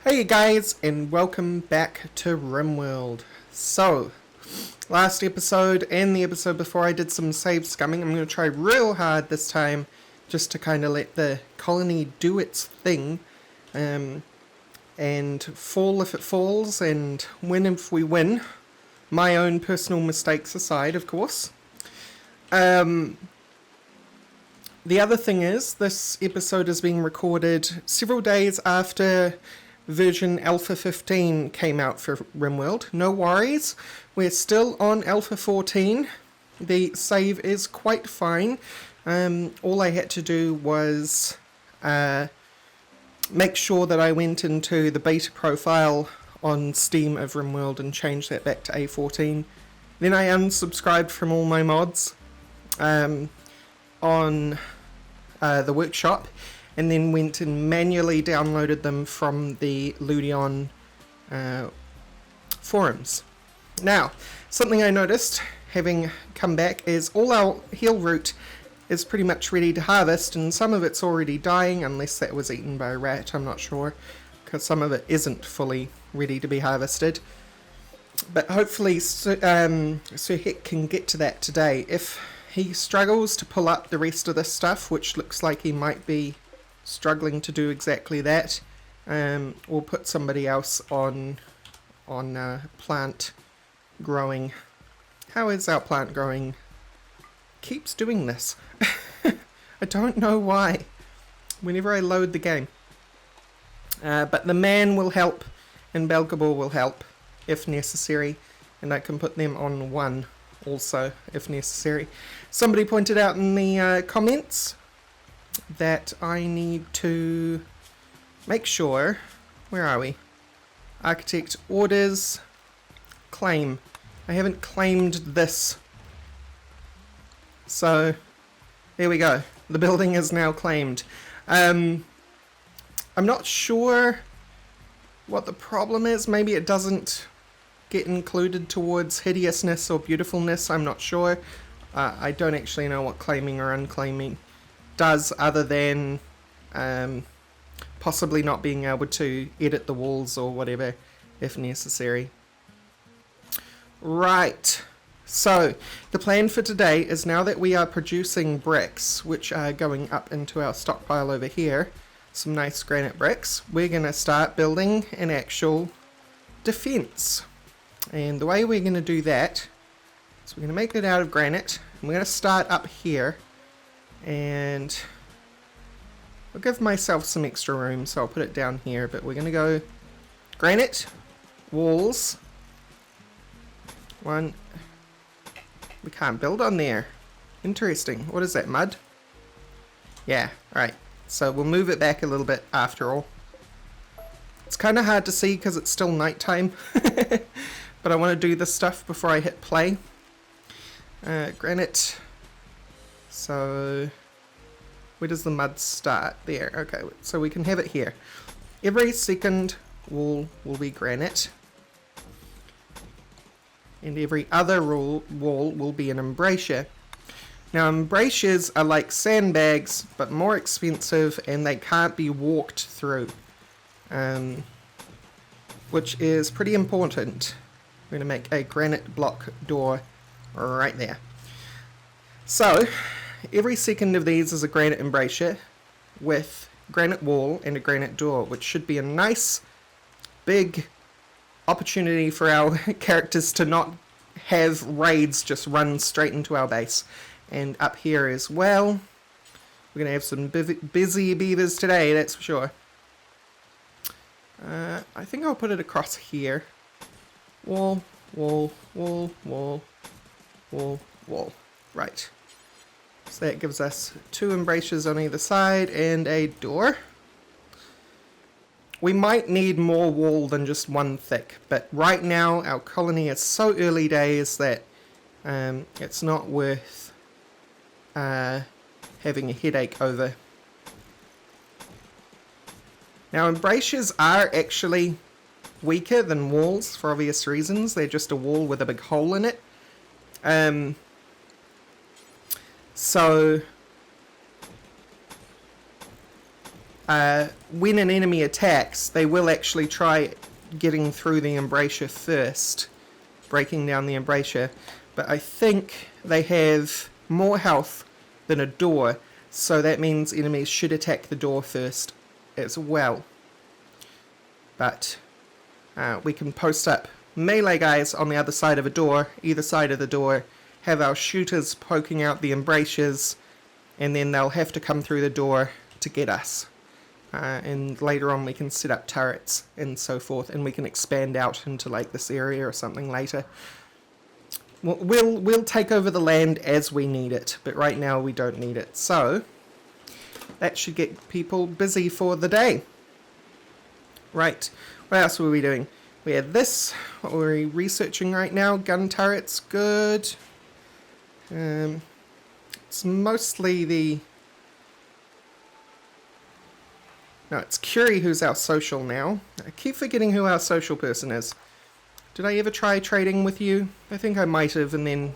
Hey guys, and welcome back to Rimworld. So, last episode and the episode before I did some save scumming. I'm going to try real hard this time just to kind of let the colony do its thing and fall if it falls and win if we win. My own personal mistakes aside, of course. The other thing is, this episode is being recorded several days after version Alpha 15 came out for Rimworld. No worries, we're still on Alpha 14. The save is quite fine. All I had to do was make sure that I went into the beta profile on Steam of Rimworld and changed that back to A14. Then I unsubscribed from all my mods on the workshop, and then went and manually downloaded them from the Ludion forums. Now, something I noticed, having come back, is all our heal root is pretty much ready to harvest, and some of it's already dying, unless that was eaten by a rat, I'm not sure, because some of it isn't fully ready to be harvested. But hopefully Sir Heck can get to that today. If he struggles to pull up the rest of this stuff, which looks like he might be struggling to do exactly that, we'll put somebody else on plant growing. How is our plant growing? Keeps doing this. I don't know why. Whenever I load the game. But the man will help, and Belgabor will help if necessary, and I can put them on one also if necessary. Somebody pointed out in the comments that I need to make sure, where are we? Architect orders, claim. I haven't claimed this. So, there we go. The building is now claimed. I'm not sure what the problem is. Maybe it doesn't get included towards hideousness or beautifulness. I'm not sure. I don't actually know what claiming or unclaiming does, other than possibly not being able to edit the walls or whatever if necessary. Right, so the plan for today is, now that we are producing bricks, which are going up into our stockpile over here, some nice granite bricks, we're going to start building an actual defense. And the way we're going to do that is we're going to make it out of granite, and we're going to start up here. And I'll give myself some extra room, so I'll put it down here, but we're going to go granite, walls, one, we can't build on there, interesting, what is that, mud? Yeah, right, so we'll move it back a little bit after all. It's kind of hard to see because it's still nighttime, but I want to do this stuff before I hit play. Granite. So, where does the mud start? There, okay, so we can have it here. Every second wall will be granite. And every other wall will be an embrasure. Now, embrasures are like sandbags, but more expensive, and they can't be walked through. Which is pretty important. We're going to make a granite block door right there. So, every second of these is a granite embrasure with granite wall and a granite door, which should be a nice big opportunity for our characters to not have raids just run straight into our base. And up here as well, we're going to have some busy beavers today, that's for sure. I think I'll put it across here. Wall, wall, wall, wall, wall, wall. Right. So that gives us 2 embrasures on either side and a door. We might need more wall than just 1 thick, but right now our colony is so early days that it's not worth having a headache over. Now, embrasures are actually weaker than walls for obvious reasons. They're just a wall with a big hole in it. So when an enemy attacks, they will actually try getting through the embrasure first, breaking down the embrasure. But I think they have more health than a door, so that means enemies should attack the door first as well. But we can post up melee guys on the other side of a door, either side of the door, have our shooters poking out the embrasures, and then they'll have to come through the door to get us. And later on we can set up turrets and so forth, and we can expand out into like this area or something later. We'll take over the land as we need it, but right now we don't need it. So that should get people busy for the day. Right, what else were we doing? We had this, what were we researching right now? Gun turrets, good. It's mostly the... No, it's Curie who's our social now. I keep forgetting who our social person is. Did I ever try trading with you? I think I might have, and then...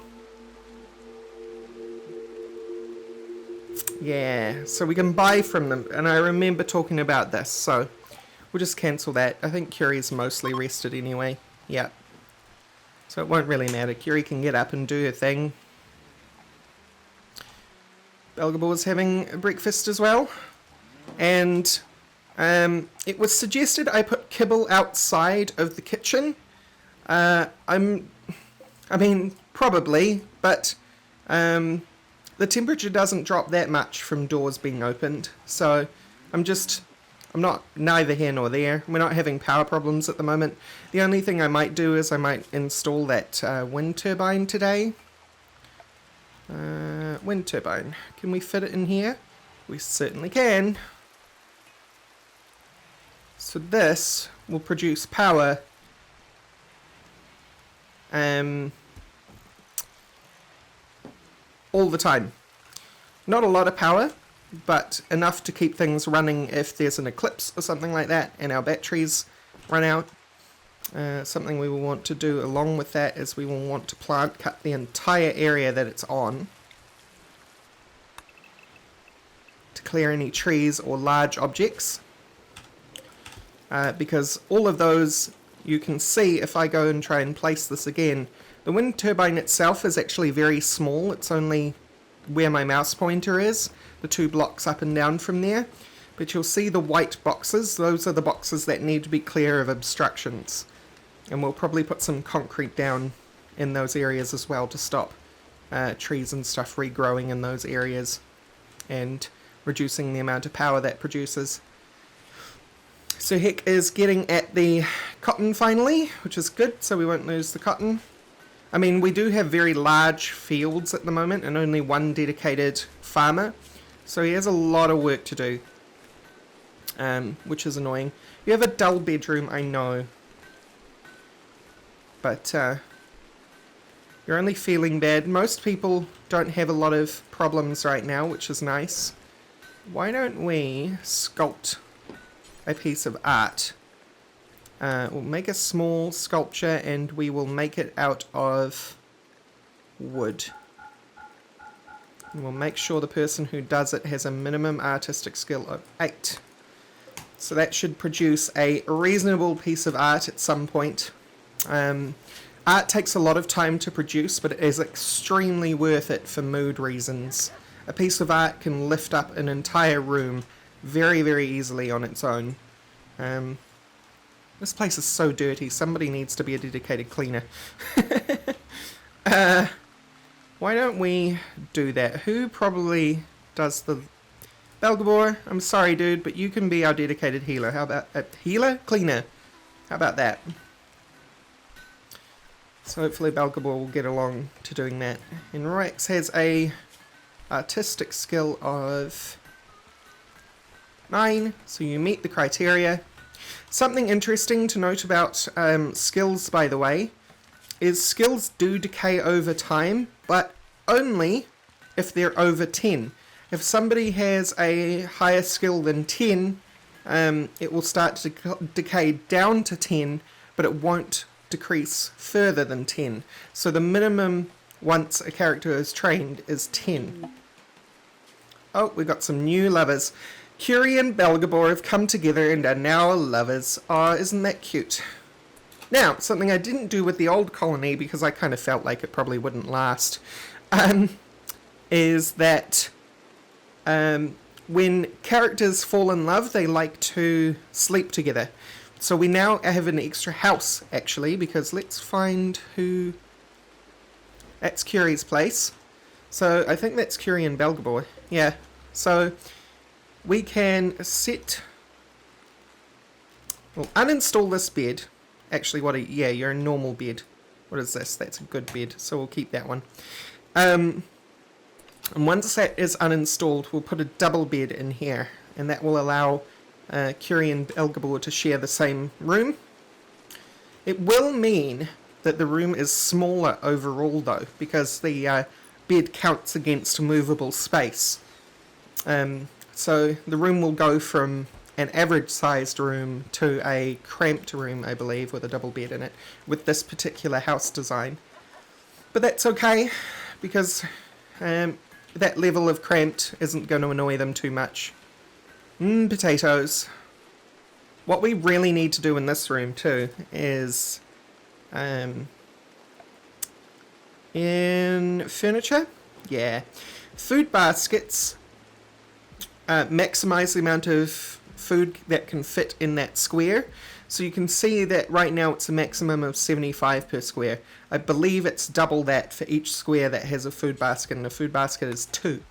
Yeah, so we can buy from them, and I remember talking about this, so we'll just cancel that. I think Curie's mostly rested anyway. Yeah. So it won't really matter. Curie can get up and do her thing. Belgabor's having breakfast as well. And it was suggested I put kibble outside of the kitchen. I mean, probably, but the temperature doesn't drop that much from doors being opened. So I'm not neither here nor there. We're not having power problems at the moment. The only thing I might do is I might install that wind turbine today. Wind turbine. Can we fit it in here? We certainly can. So this will produce power all the time. Not a lot of power, but enough to keep things running if there's an eclipse or something like that and our batteries run out. Something we will want to do along with that is we will want to plant cut the entire area that it's on to clear any trees or large objects, because all of those you can see if I go and try and place this again. The wind turbine itself is actually very small. It's only where my mouse pointer is, the 2 blocks up and down from there. But you'll see the white boxes. Those are the boxes that need to be clear of obstructions. And we'll probably put some concrete down in those areas as well to stop trees and stuff regrowing in those areas and reducing the amount of power that produces. So Heck is getting at the cotton finally, which is good, so we won't lose the cotton. I mean, we do have very large fields at the moment and only one dedicated farmer, so he has a lot of work to do, which is annoying. You have a dull bedroom, I know, but you're only feeling bad. Most people don't have a lot of problems right now, which is nice. Why don't we sculpt a piece of art? We'll make a small sculpture and we will make it out of wood. And we'll make sure the person who does it has a minimum artistic skill of 8. So that should produce a reasonable piece of art at some point. Art takes a lot of time to produce, but it is extremely worth it for mood reasons. A piece of art can lift up an entire room very, very easily on its own. This place is so dirty. Somebody needs to be a dedicated cleaner. Why don't we do that? Who probably does the... Belgabor, I'm sorry, dude, but you can be our dedicated healer. How about... healer? Cleaner. How about that? So hopefully Belgabor will get along to doing that. And Rorax has a artistic skill of 9, so you meet the criteria. Something interesting to note about skills, by the way, is skills do decay over time, but only if they're over 10. If somebody has a higher skill than 10, it will start to decay down to 10, but it won't decrease further than 10. So the minimum once a character is trained is 10. Oh, we got some new lovers. Curie and Belgabor have come together and are now lovers. Oh, isn't that cute? Now, something I didn't do with the old colony, because I kind of felt like it probably wouldn't last, is that when characters fall in love, they like to sleep together. So we now have an extra house, actually, because let's find who... That's Curie's place. So I think that's Curie and Belgabor. Yeah. So we can set... Well, uninstall this bed. Actually, yeah, you're a normal bed. What is this? That's a good bed, so we'll keep that one. And once that is uninstalled, we'll put a double bed in here, and that will allow Curie and Belgabor to share the same room. It will mean that the room is smaller overall, though, because the bed counts against movable space. So the room will go from an average-sized room to a cramped room, I believe, with a double bed in it, with this particular house design. But that's okay, because that level of cramped isn't going to annoy them too much. Potatoes. What we really need to do in this room, too, is... in furniture? Yeah. Food baskets maximize the amount of food that can fit in that square. So you can see that right now it's a maximum of 75 per square. I believe it's double that for each square that has a food basket, and a food basket is 2.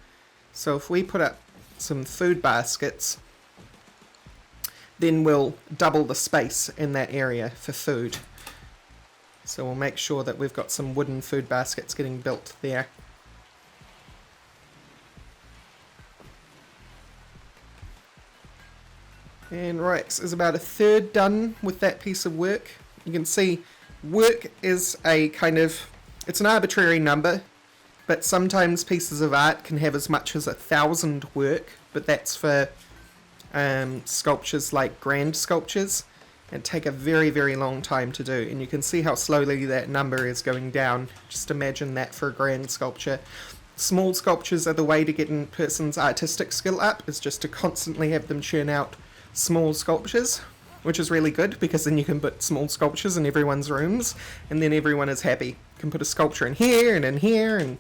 So if we put up some food baskets, then we'll double the space in that area for food. So we'll make sure that we've got some wooden food baskets getting built there. And Rorax is about a third done with that piece of work. You can see work is a kind of, it's an arbitrary number, but sometimes pieces of art can have as much as 1,000 work, but that's for sculptures like grand sculptures, and take a very, very long time to do. And you can see how slowly that number is going down. Just imagine that for a grand sculpture. Small sculptures are the way to get a person's artistic skill up, is just to constantly have them churn out small sculptures, which is really good, because then you can put small sculptures in everyone's rooms, and then everyone is happy. You can put a sculpture in here, and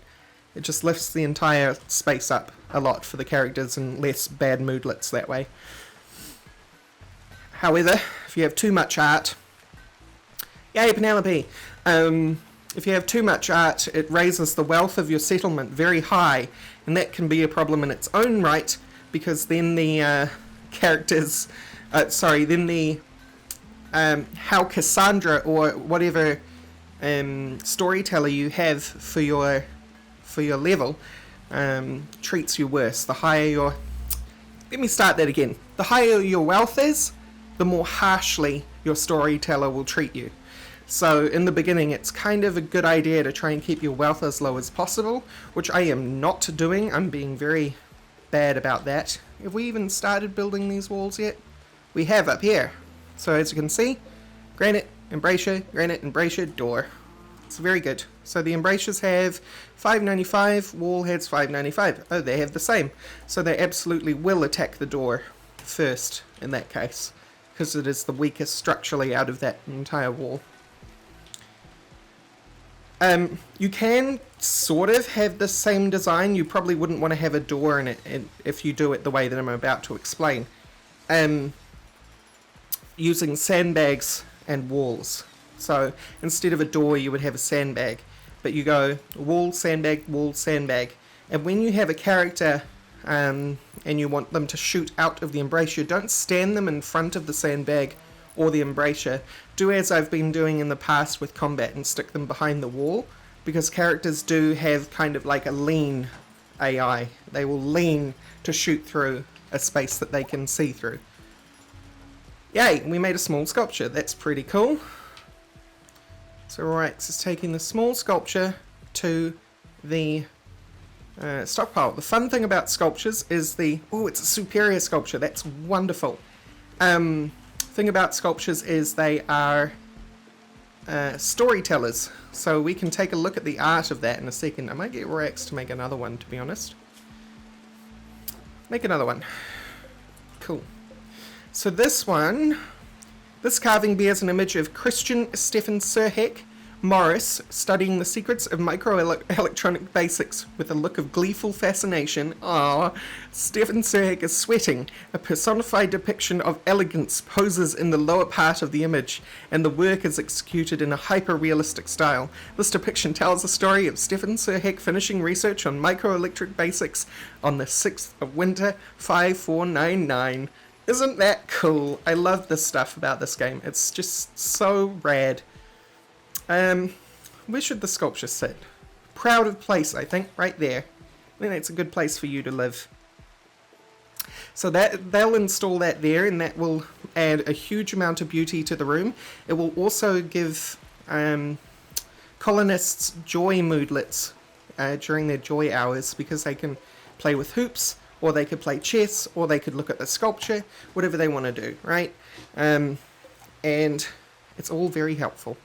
it just lifts the entire space up a lot for the characters, and less bad moodlets that way. However, if you have too much art... Yay, Penelope! If you have too much art, it raises the wealth of your settlement very high, and that can be a problem in its own right, because then the characters... then the... how Cassandra, or whatever storyteller you have for your level, treats you worse. The higher your... Let me start that again. The higher your wealth is, the more harshly your storyteller will treat you. So in the beginning, it's kind of a good idea to try and keep your wealth as low as possible, which I am not doing. I'm being very bad about that. Have we even started building these walls yet? We have up here. So as you can see, granite, embrasure, door. It's very good. So the embrasures have 595, wall has 595. Oh, they have the same. So they absolutely will attack the door first in that case, because it is the weakest structurally out of that entire wall. You can sort of have the same design. You probably wouldn't want to have a door in it if you do it the way that I'm about to explain. Using sandbags and walls. So instead of a door, you would have a sandbag. But you go wall, sandbag, wall, sandbag. And when you have a character and you want them to shoot out of the embrasure, don't stand them in front of the sandbag or the embrasure. Do as I've been doing in the past with combat and stick them behind the wall, because characters do have kind of like a lean AI. They will lean to shoot through a space that they can see through. Yay, we made a small sculpture. That's pretty cool. So Rorax is taking the small sculpture to the stockpile. The fun thing about sculptures is it's a superior sculpture. That's wonderful. Thing about sculptures is they are storytellers. So we can take a look at the art of that in a second. I might get Rorax to make another one, to be honest. Make another one. Cool. So this carving bears an image of Christian Stefan Serhek Morris studying the secrets of microelectronic basics with a look of gleeful fascination. Ah, Stefan Serhek is sweating. A personified depiction of elegance poses in the lower part of the image, and the work is executed in a hyper-realistic style. This depiction tells the story of Stefan Serhek finishing research on microelectric basics on the 6th of winter, 5499. Isn't that cool? I love this stuff about this game. It's just so rad. Where should the sculpture sit? Proud of place, I think, right there. I think that's a good place for you to live. So that they'll install that there, and that will add a huge amount of beauty to the room. It will also give colonists joy moodlets during their joy hours, because they can play with hoops, or they could play chess, or they could look at the sculpture, whatever they want to do, right? And it's all very helpful.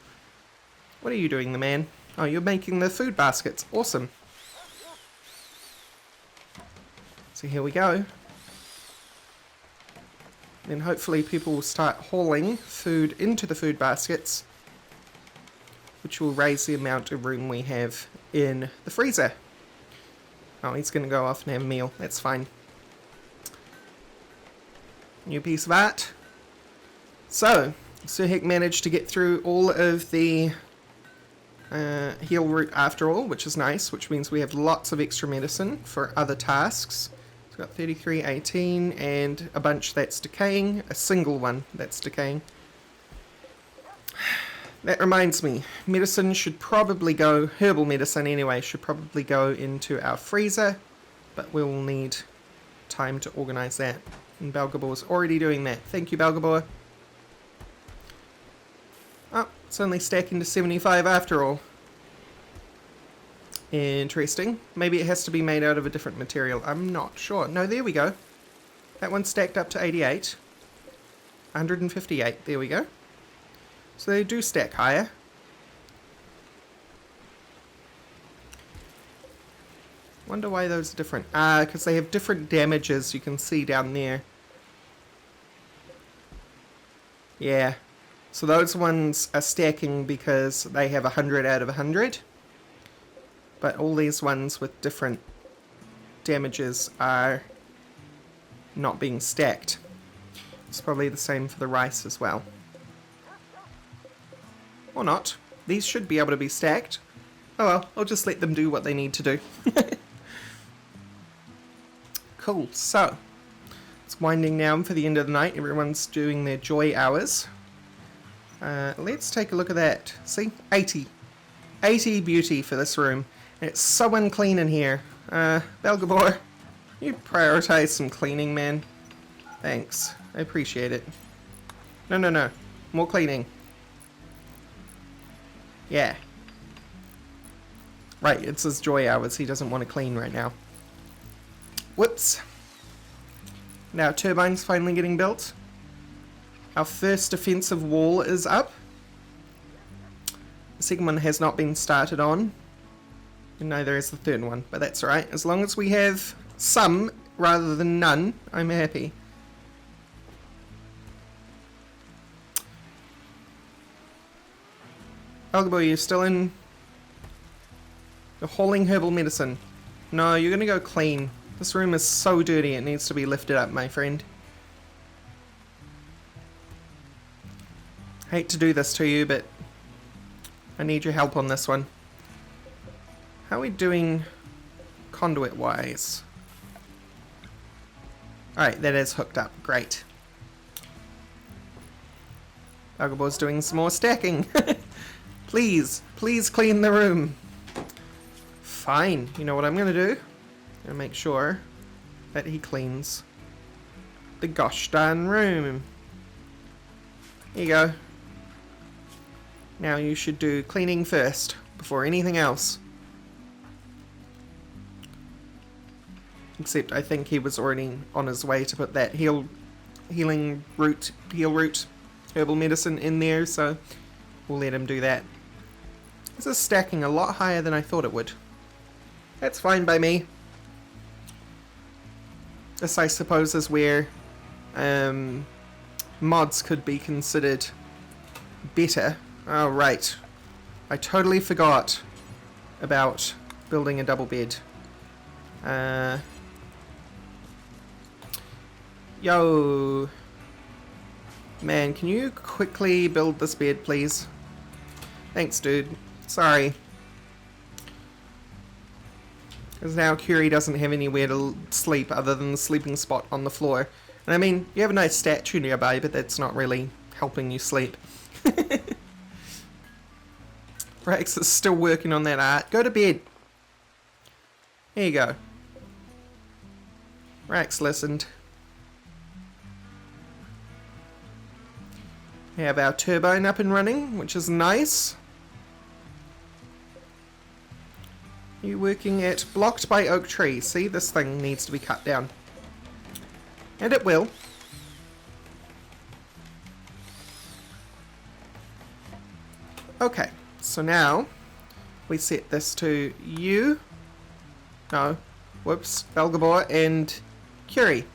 What are you doing, the man? Oh, you're making the food baskets. Awesome. So here we go. Then hopefully people will start hauling food into the food baskets, which will raise the amount of room we have in the freezer. Oh, he's going to go off and have a meal. That's fine. New piece of art. So, Serhek managed to get through all of the heal route after all, which is nice, which means we have lots of extra medicine for other tasks. It's got 3318 and a bunch that's decaying, a single one that's decaying. That reminds me, medicine should probably go, herbal medicine anyway, should probably go into our freezer, but we'll need time to organise that. And Belgabor's already doing that. Thank you, Belgabor. Oh, it's only stacking to 75 after all. Interesting. Maybe it has to be made out of a different material. I'm not sure. No, there we go. That one's stacked up to 88. 158. There we go. So they do stack higher. Wonder why those are different. Because they have different damages, you can see down there. Yeah. So those ones are stacking because they have 100 out of 100. But all these ones with different damages are not being stacked. It's probably the same for the rice as well. Or not. These should be able to be stacked. Oh well, I'll just let them do what they need to do. Cool, so it's winding down for the end of the night. Everyone's doing their joy hours. Let's take a look at that. See? 80. 80 beauty for this room. And it's so unclean in here. Belgabor, you prioritize some cleaning, man. Thanks. I appreciate it. No. More cleaning. Yeah. Right, it's his joy hours. He doesn't want to clean right now. Whoops. Now turbine's finally getting built. Our first defensive wall is up. The second one has not been started on. And neither is the third one, but that's alright. As long as we have some rather than none, I'm happy. Belgabor, you're still in? You're hauling herbal medicine. No, you're gonna go clean. This room is so dirty, it needs to be lifted up, my friend. Hate to do this to you, but I need your help on this one. How are we doing conduit-wise? Alright, that is hooked up. Great. Belgabor's doing some more stacking. Please clean the room. Fine. You know what I'm going to do? I'm going to make sure that he cleans the gosh darn room. Here you go. Now you should do cleaning first, before anything else. Except I think he was already on his way to put that heal root herbal medicine in there, so we'll let him do that. This is stacking a lot higher than I thought it would. That's fine by me. This, I suppose, is where mods could be considered better. Oh, right. I totally forgot about building a double bed. Yo. Man, can you quickly build this bed, please? Thanks, dude. Sorry. Because now Curie doesn't have anywhere to sleep other than the sleeping spot on the floor. And I mean, you have a nice statue nearby, but that's not really helping you sleep. Rex is still working on that art. Go to bed. There you go. Rex listened. We have our turbine up and running, which is nice. You working at blocked by oak tree. See, this thing needs to be cut down. And it will. Okay, so now we set this to you. No, whoops, Belgabor and Curie.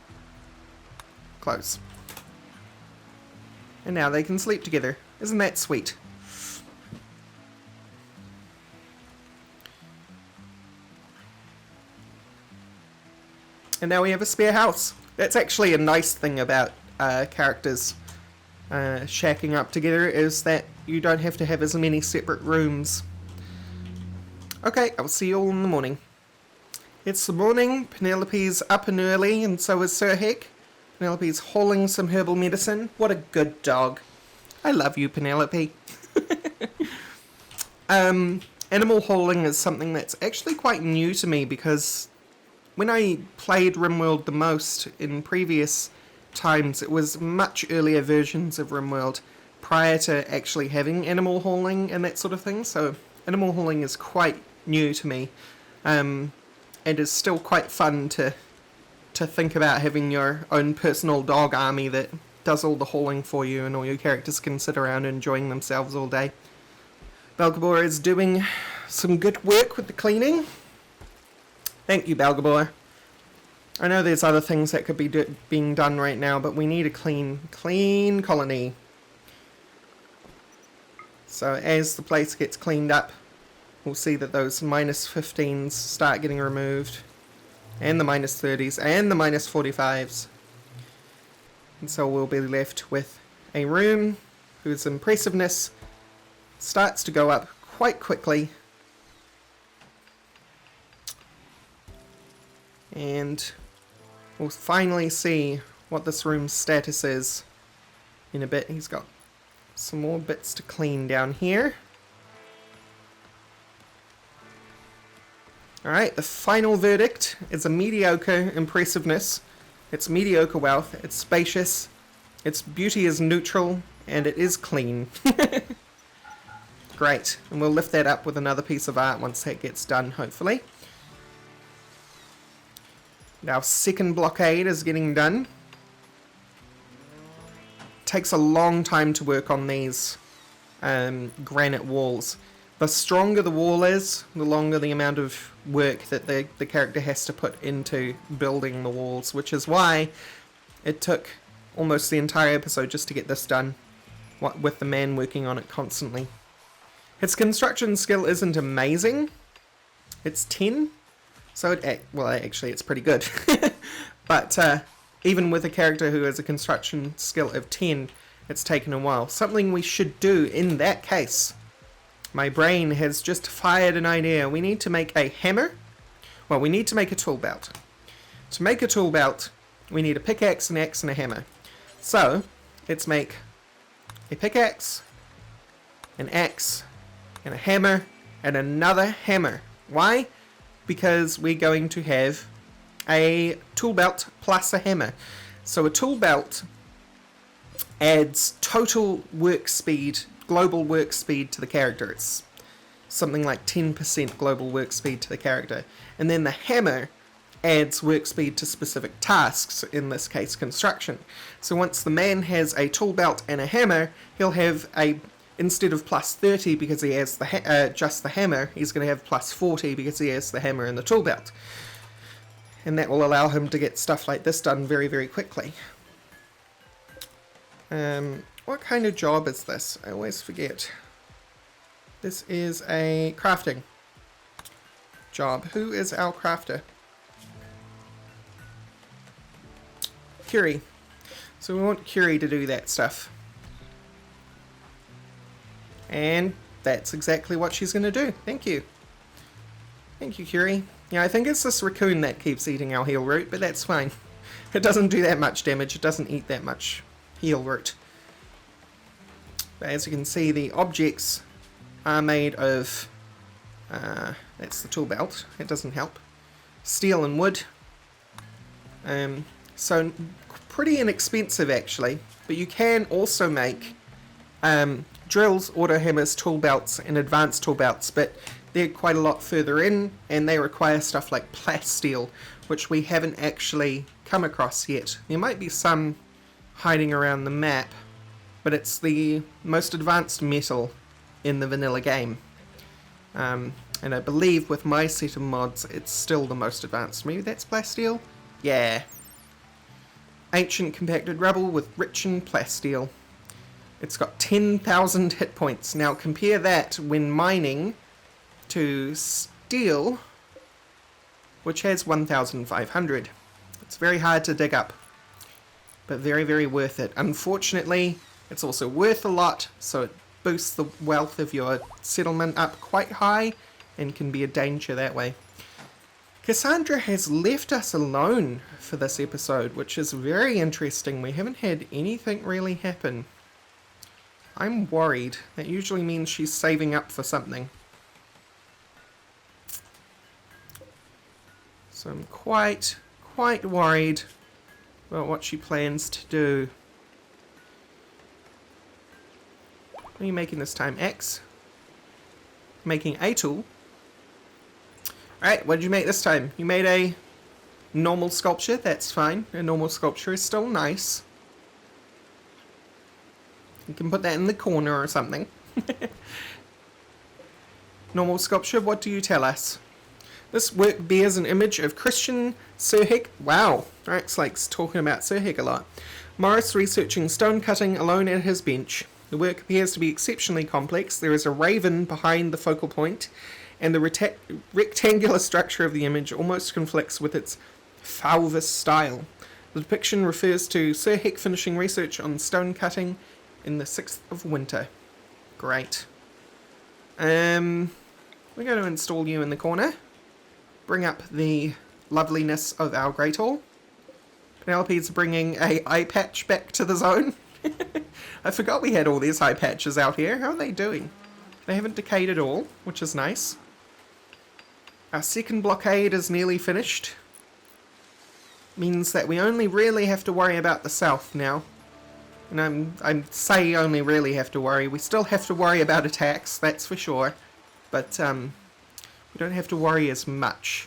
Close. And now they can sleep together. Isn't that sweet? And now we have a spare house. That's actually a nice thing about characters shacking up together, is that you don't have to have as many separate rooms. Okay, I'll see you all in the morning. It's the morning, Penelope's up and early, and so is Sir Heck. Penelope's hauling some herbal medicine. What a good dog. I love you, Penelope. Animal hauling is something that's actually quite new to me, because when I played Rimworld the most in previous times, it was much earlier versions of Rimworld prior to actually having animal hauling and that sort of thing. So animal hauling is quite new to me, and is still quite fun to think about having your own personal dog army that does all the hauling for you, and all your characters can sit around enjoying themselves all day. Belgabor is doing some good work with the cleaning. Thank you, Belgabor. I know there's other things that could be being done right now, but we need a clean colony. So as the place gets cleaned up, we'll see that those -15s start getting removed, and the -30s, and the -45s. And so we'll be left with a room whose impressiveness starts to go up quite quickly. And we'll finally see what this room's status is in a bit. He's got some more bits to clean down here. Alright, the final verdict is a mediocre impressiveness. It's mediocre wealth, it's spacious, its beauty is neutral, and it is clean. Great, and we'll lift that up with another piece of art once that gets done, hopefully. Our second blockade is getting done. Takes a long time to work on these granite walls. The stronger the wall is, the longer the amount of work that the character has to put into building the walls, which is why it took almost the entire episode just to get this done, with the man working on it constantly. Its construction skill isn't amazing. It's 10, so well, actually it's pretty good. But even with a character who has a construction skill of 10, it's taken a while. Something we should do in that case. My brain has just fired an idea. We need to make a hammer. Well, we need to make a tool belt. To make a tool belt, we need a pickaxe, an axe, and a hammer. So, let's make a pickaxe, an axe, and a hammer, and another hammer. Why? Because we're going to have a tool belt plus a hammer. So a tool belt adds total work speed, global work speed to the character. It's something like 10% global work speed to the character. And then the hammer adds work speed to specific tasks, in this case construction. So once the man has a tool belt and a hammer, he'll have a, instead of +30 because he has the just the hammer, he's going to have +40 because he has the hammer and the tool belt. And that will allow him to get stuff like this done very, very quickly. What kind of job is this? I always forget. This is a crafting job. Who is our crafter? Curie. So we want Curie to do that stuff. And that's exactly what she's going to do. Thank you. Thank you, Curie. Yeah, I think it's this raccoon that keeps eating our heal root, but that's fine. It doesn't do that much damage. It doesn't eat that much heal root. But as you can see, the objects are made of... that's the tool belt. It doesn't help. Steel and wood. So pretty inexpensive, actually. But you can also make drills, auto hammers, tool belts, and advanced tool belts. But they're quite a lot further in, and they require stuff like plasteel, which we haven't actually come across yet. There might be some hiding around the map, but it's the most advanced metal in the vanilla game. And I believe with my set of mods, it's still the most advanced. Maybe that's plasteel? Yeah. Ancient compacted rubble with rich in plasteel. It's got 10,000 hit points. Now compare that when mining to steel, which has 1,500. It's very hard to dig up, but very, very worth it. Unfortunately, it's also worth a lot, so it boosts the wealth of your settlement up quite high and can be a danger that way. Cassandra has left us alone for this episode, which is very interesting. We haven't had anything really happen. I'm worried. That usually means she's saving up for something. So I'm quite worried about what she plans to do. What are you making this time? X? Making a tool. Alright, what did you make this time? You made a normal sculpture. That's fine. A normal sculpture is still nice. You can put that in the corner or something. Normal sculpture, what do you tell us? This work bears an image of Christian Sirhic. Wow, Rorax likes talking about Sirhic a lot. Morris researching stone cutting alone at his bench. The work appears to be exceptionally complex. There is a raven behind the focal point, and the rectangular structure of the image almost conflicts with its Fauvis style. The depiction refers to Sirhic finishing research on stone cutting in the 6th of winter. Great. We're going to install you in the corner. Bring up the loveliness of our Great Hall. Penelope's bringing a eye patch back to the zone. I forgot we had all these eye patches out here. How are they doing? They haven't decayed at all, which is nice. Our second blockade is nearly finished. Means that we only really have to worry about the south now. And I say only really have to worry. We still have to worry about attacks, that's for sure. But we don't have to worry as much.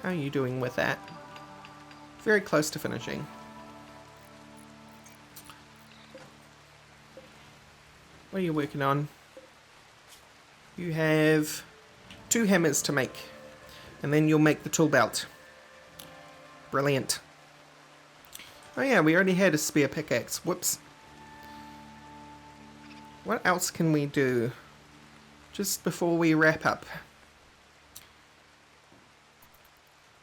How are you doing with that? Very close to finishing. What are you working on? You have 2 hammers to make. And then you'll make the tool belt. Brilliant. Oh yeah, we already had a spear pickaxe. Whoops. What else can we do just before we wrap up?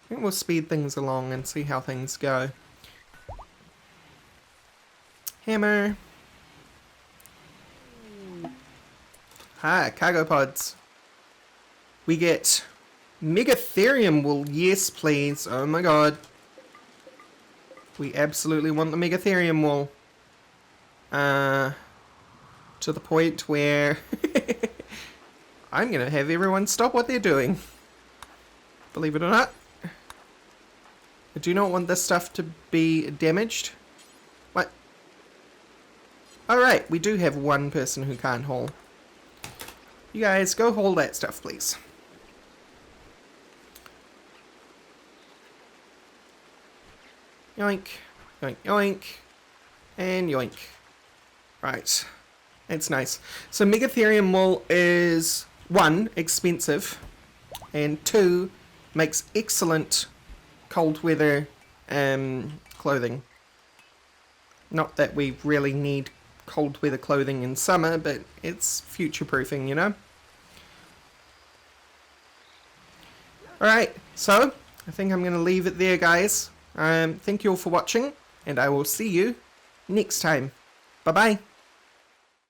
I think we'll speed things along and see how things go. Hammer. Ah, cargo pods. We get Megatherium wool. Yes, please. Oh my god. We absolutely want the Megatherium wool. To the point where I'm going to have everyone stop what they're doing. Believe it or not. I do not want this stuff to be damaged. What? Alright, we do have one person who can't haul. You guys, go haul that stuff, please. Yoink, yoink, yoink, and yoink. Right, that's nice. So Megatherium wool is 1, expensive, and 2, makes excellent cold weather clothing. Not that we really need cold weather clothing in summer, but it's future proofing, you know? Alright, so I think I'm going to leave it there, guys. Thank you all for watching, and I will see you next time. Bye bye.